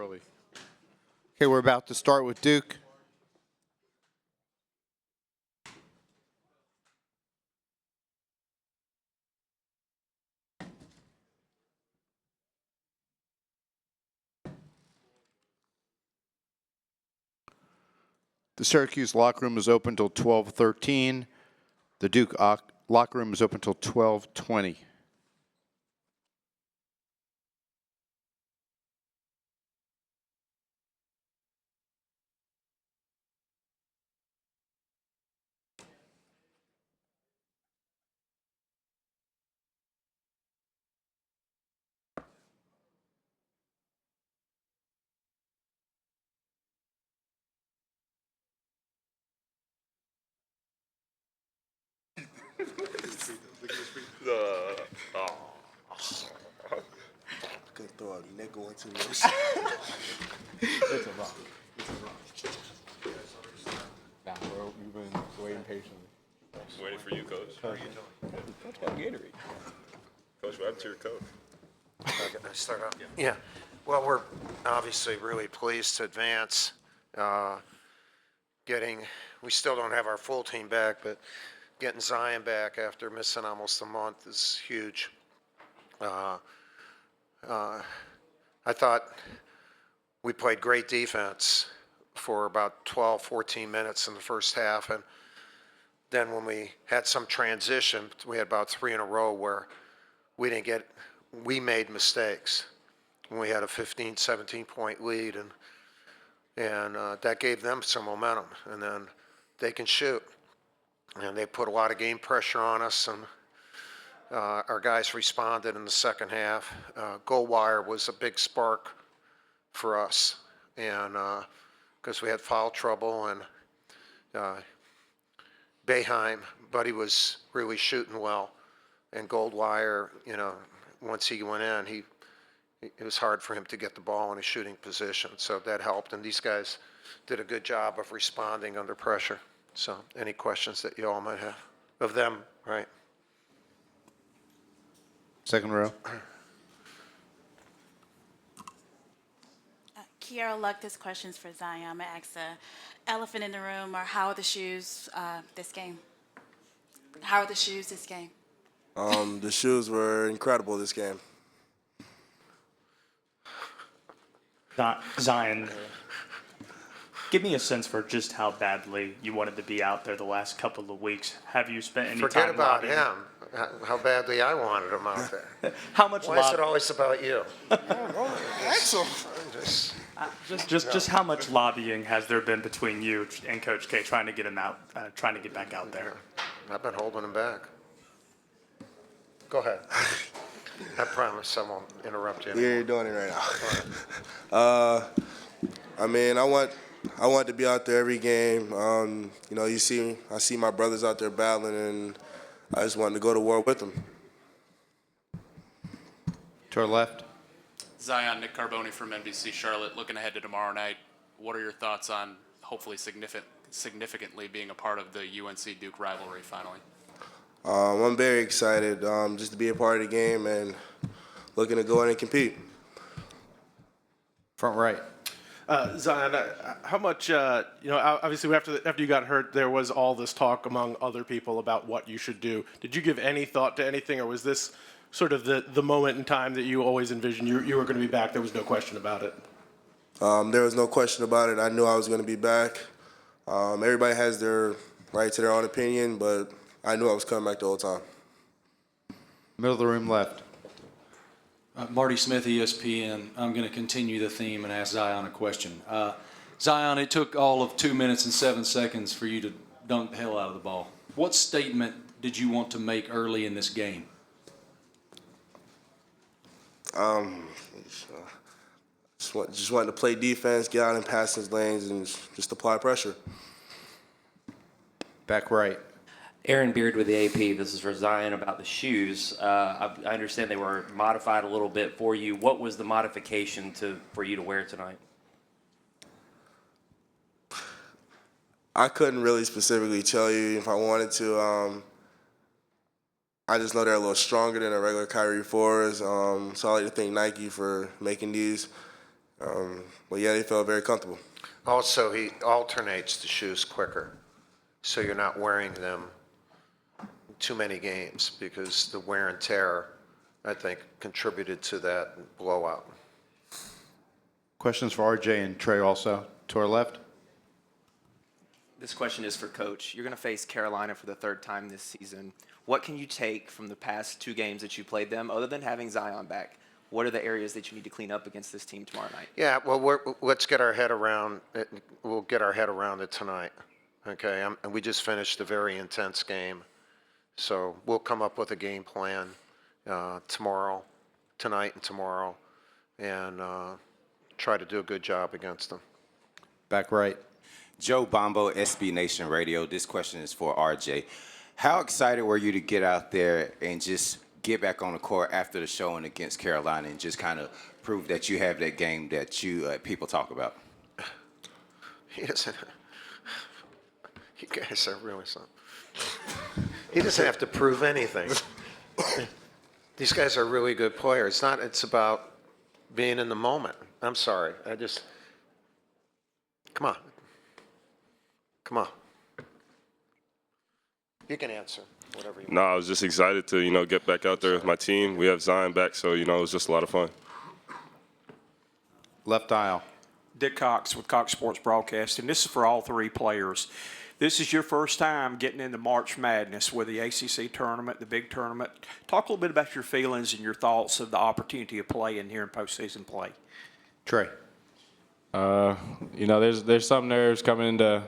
early. Okay, we're about to start with Duke. The Syracuse locker room is open till 12:13. The Duke locker room is open till 12:20. Could throw a nickel into this. It's a rock. It's a rock. Nah, bro, you've been waiting patiently. Waiting for you, Coach. How are you doing? Coach got Gatorade. Coach, what happened to your coat? Can I start out? Yeah. Well, we're obviously really pleased to advance. We still don't have our full team back, but getting Zion back after missing almost a month is huge. I thought we played great defense for about 12, 14 minutes in the first half. And then when we had some transition, we had about 3 in a row where we made mistakes. When we had a 15, 17-point lead, and that gave them some momentum. And then they can shoot. And they put a lot of game pressure on us, and our guys responded in the second half. Goldwire was a big spark for us, and because we had foul trouble, and Boeheim, but he was really shooting well. And Goldwire, once he went in, it was hard for him to get the ball in a shooting position, so that helped. And these guys did a good job of responding under pressure. So any questions that you all might have of them, right? Second row. Kiara Luck, this question's for Zion. I'm going to ask the elephant in the room, or how are the shoes this game? How are the shoes this game? The shoes were incredible this game. Zion, give me a sense for just how badly you wanted to be out there the last couple of weeks. Have you spent any Forget time about lobbying? him, how badly I wanted him out there. How much Why is it always about you? just how much lobbying has there been between you and Coach K trying to get him out, trying to get back out there? I've been holding him back. Go ahead. I promise I won't interrupt you anymore. You're doing it right now. I mean, I want to be out there every game. I see my brothers out there battling, and I just wanted to go to war with them. To our left. Zion, Nick Carboni from NBC Charlotte. Looking ahead to tomorrow night, what are your thoughts on hopefully significantly being a part of the UNC Duke rivalry finally? I'm very excited just to be a part of the game and looking to go in and compete. Front right. Zion, how much, obviously after you got hurt, there was all this talk among other people about what you should do. Did you give any thought to anything, or was this sort of the moment in time that you always envisioned you were going to be back? There was no question about it. There was no question about it. I knew I was going to be back. Everybody has their right to their own opinion, but I knew I was coming back the whole time. Middle of the room left. Marty Smith, ESPN. I'm going to continue the theme and ask Zion a question. Zion, it took all of 2 minutes and 7 seconds for you to dunk the hell out of the ball. What statement did you want to make early in this game? Just wanted to play defense, get out in passing lanes, and just apply pressure. Back right. Aaron Beard with the AP. This is for Zion about the shoes. I understand they were modified a little bit for you. What was the modification for you to wear tonight? I couldn't really specifically tell you if I wanted to. I just know they're a little stronger than a regular Kyrie 4s. So I like to thank Nike for making these. But yeah, they felt very comfortable. Also, he alternates the shoes quicker, so you're not wearing them too many games because the wear and tear, I think, contributed to that blowout. Questions for RJ and Trey also. To our left. This question is for Coach. You're going to face Carolina for the third time this season. What can you take from the past 2 games that you played them, other than having Zion back? What are the areas that you need to clean up against this team tomorrow night? Yeah, well, let's get our head around it. We'll get our head around it tonight. Okay, and we just finished a very intense game. So we'll come up with a game plan tonight and tomorrow, and try to do a good job against them. Back right. Joe Bombo, SB Nation Radio. This question is for RJ. How excited were you to get out there and just get back on the court after the showing against Carolina and just kind of prove that you have that game that you people talk about? He doesn't. You guys are really something. He doesn't have to prove anything. These guys are really good players. It's about being in the moment. I'm sorry. Come on. Come on. You can answer whatever you want. No, I was just excited to, get back out there with my team. We have Zion back, so, it was just a lot of fun. Left aisle. Dick Cox with Cox Sports Broadcasting. This is for all 3 players. This is your first time getting into March Madness with the ACC tournament, the big tournament. Talk a little bit about your feelings and your thoughts of the opportunity of playing here in postseason play. Trey. There's some nerves coming into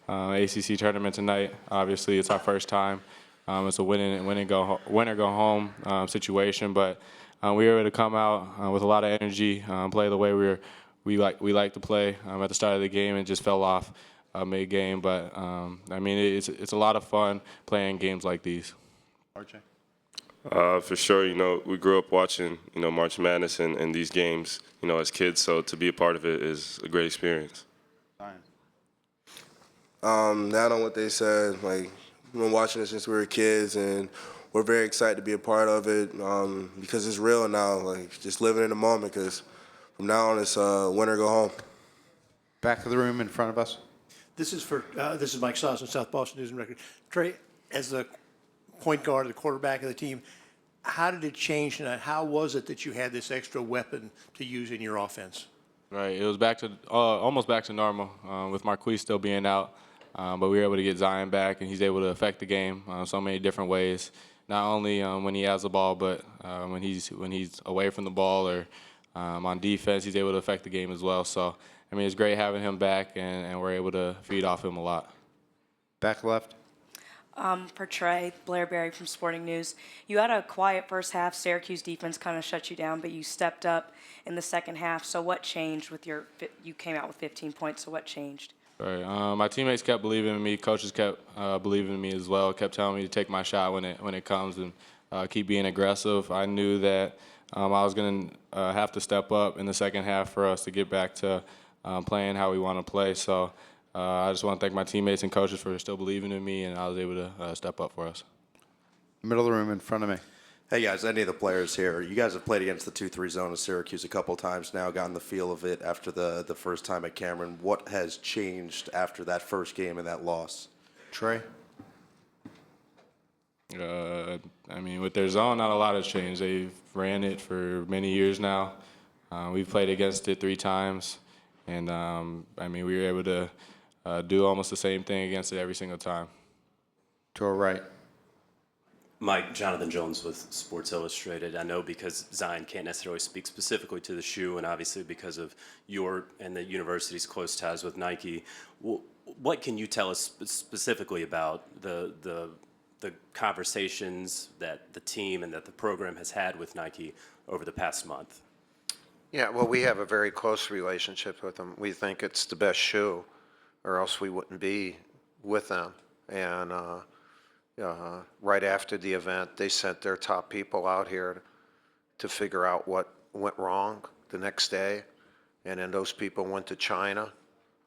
ACC tournament tonight. Obviously, it's our first time. It's a win go home situation, but we were able to come out with a lot of energy, play the way we like to play at the start of the game, and just fell off mid-game. But it's a lot of fun playing games like these. RJ. For sure, we grew up watching, March Madness and these games, as kids. So to be a part of it is a great experience. Not on what they said. Like, we've been watching it since we were kids, and we're very excited to be a part of it because it's real now. Like, just living in the moment. Because from now on, it's win or go home. Back of the room in front of us. This is Mike Sauce, South Boston News and Record. Trey, as the point guard, the quarterback of the team, how did it change tonight? How was it that you had this extra weapon to use in your offense? Right, it was back to almost back to normal with Marquise still being out, but we were able to get Zion back, and he's able to affect the game so many different ways. Not only when he has the ball, but when he's away from the ball or on defense, he's able to affect the game as well. So it's great having him back, and we're able to feed off him a lot. Back left. For Trey, Blair Berry from Sporting News. You had a quiet first half. Syracuse defense kind of shut you down, but you stepped up in the second half. So what changed with you came out with 15 points, so what changed? Right. My teammates kept believing in me. Coaches kept believing in me as well, kept telling me to take my shot when it comes and keep being aggressive. I knew that I was going to have to step up in the second half for us to get back to playing how we want to play. So I just want to thank my teammates and coaches for still believing in me, and I was able to step up for us. Middle of the room in front of me. Hey guys, any of the players here, you guys have played against the 2-3 zone of Syracuse a couple of times now, gotten the feel of it after the first time at Cameron. What has changed after that first game and that loss? Trey? With their zone, not a lot has changed. They've ran it for many years now. We've played against it 3 times, and we were able to do almost the same thing against it every single time. To our right. Mike, Jonathan Jones with Sports Illustrated. I know because Zion can't necessarily speak specifically to the shoe, and obviously because of your and the university's close ties with Nike, what can you tell us specifically about the conversations that the team and that the program has had with Nike over the past month? Yeah, well, we have a very close relationship with them. We think it's the best shoe, or else we wouldn't be with them. And right after the event, they sent their top people out here to figure out what went wrong the next day. And then those people went to China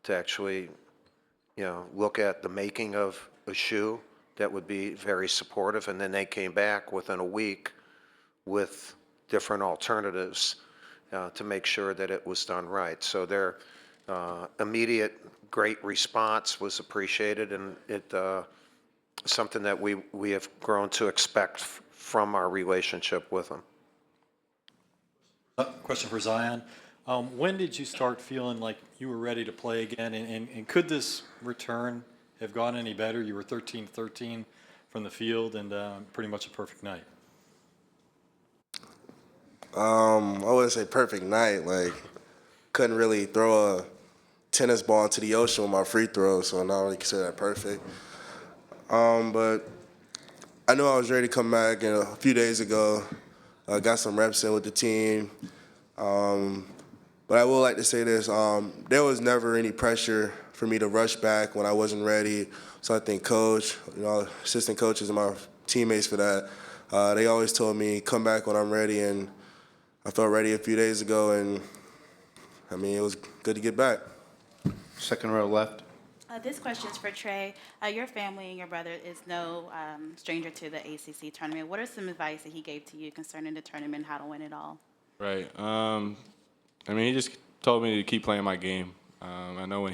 to actually, look at the making of a shoe that would be very supportive. And then they came back within a week with different alternatives. to make sure that it was done right. So their immediate great response was appreciated, and it something that we have grown to expect from our relationship with them. Question for Zion. When did you start feeling like you were ready to play again? And could this return have gone any better? You were 13-13 from the field and pretty much a perfect night. I wouldn't say perfect night. Like, couldn't really throw a tennis ball into the ocean with my free throws, so I don't really consider that perfect. But I knew I was ready to come back, and a few days ago, I got some reps in with the team. But I would like to say this, there was never any pressure for me to rush back when I wasn't ready. So I think coach, assistant coaches and my teammates for that, they always told me, come back when I'm ready, and I felt ready a few days ago, and I mean, it was good to get back. Second row left. This question is for Tre. Your family and your brother is no stranger to the ACC tournament. What are some advice that he gave to you concerning the tournament and how to win it all? Right. I mean, he just told me to keep playing my game. I know when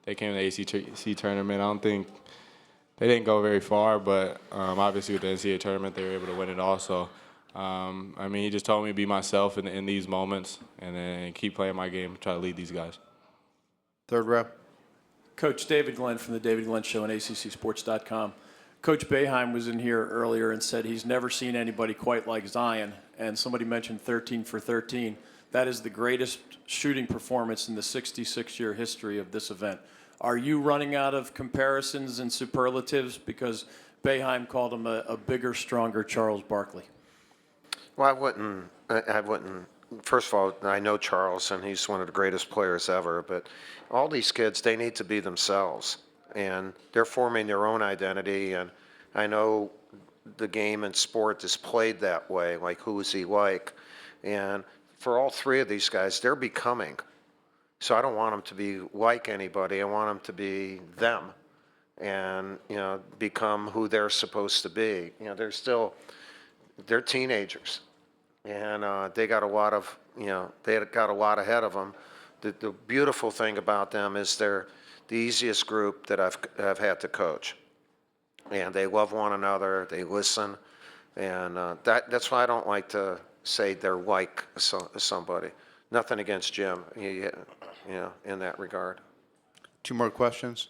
they came to the ACC tournament, I don't think they didn't go very far, but obviously with the NCAA tournament, they were able to win it also. I mean, he just told me to be myself in these moments and then keep playing my game, try to lead these guys. Third row. Coach David Glenn from the David Glenn Show on ACCSports.com. Coach Boeheim was in here earlier and said he's never seen anybody quite like Zion, and somebody mentioned 13 for 13. That is the greatest shooting performance in the 66-year history of this event. Are you running out of comparisons and superlatives because Boeheim called him a bigger, stronger Charles Barkley? Well, I wouldn't. First of all, I know Charles, and he's one of the greatest players ever, but all these kids, they need to be themselves, and they're forming their own identity, and I know the game and sport is played that way, like who is he like, and for all three of these guys, they're becoming. So I don't want them to be like anybody. I want them to be them and, become who they're supposed to be. They're teenagers. And they got a lot of, they got a lot ahead of them. The beautiful thing about them is they're the easiest group that I've had to coach. And they love one another. They listen. And that's why I don't like to say they're like somebody. Nothing against Jim, in that regard. Two more questions.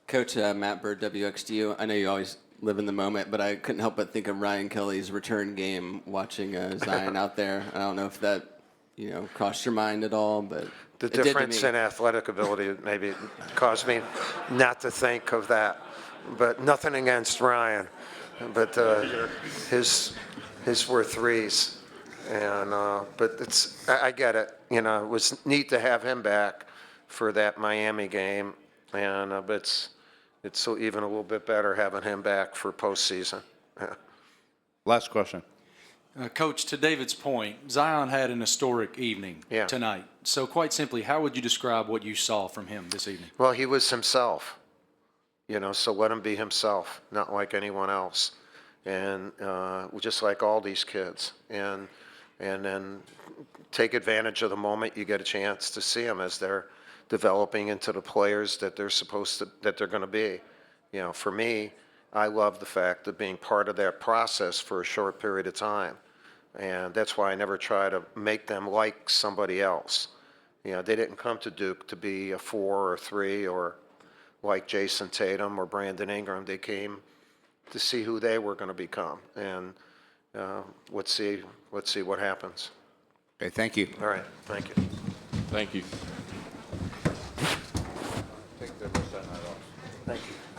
Coach Matt Bird, WXDU. I know you always live in the moment, but I couldn't help but think of Ryan Kelly's return game watching Zion out there. I don't know if that, crossed your mind at all, but the difference in athletic ability maybe caused me not to think of that. But nothing against Ryan, but his were threes, and but I get it. It was neat to have him back for that Miami game, and but it's so even a little bit better having him back for postseason. Last question. Coach, to David's point, Zion had an historic evening tonight. So quite simply, how would you describe what you saw from him this evening? Well, he was himself, so let him be himself, not like anyone else. And just like all these kids. And then take advantage of the moment you get a chance to see them as they're developing into the players that they're going to be. For me, I love the fact of being part of that process for a short period of time. And that's why I never try to make them like somebody else. They didn't come to Duke to be a 4 or 3 or like Jason Tatum or Brandon Ingram. They came to see who they were going to become. And let's see what happens. Okay, thank you. All right, thank you. Thank you. Take the rest of that off. Thank you.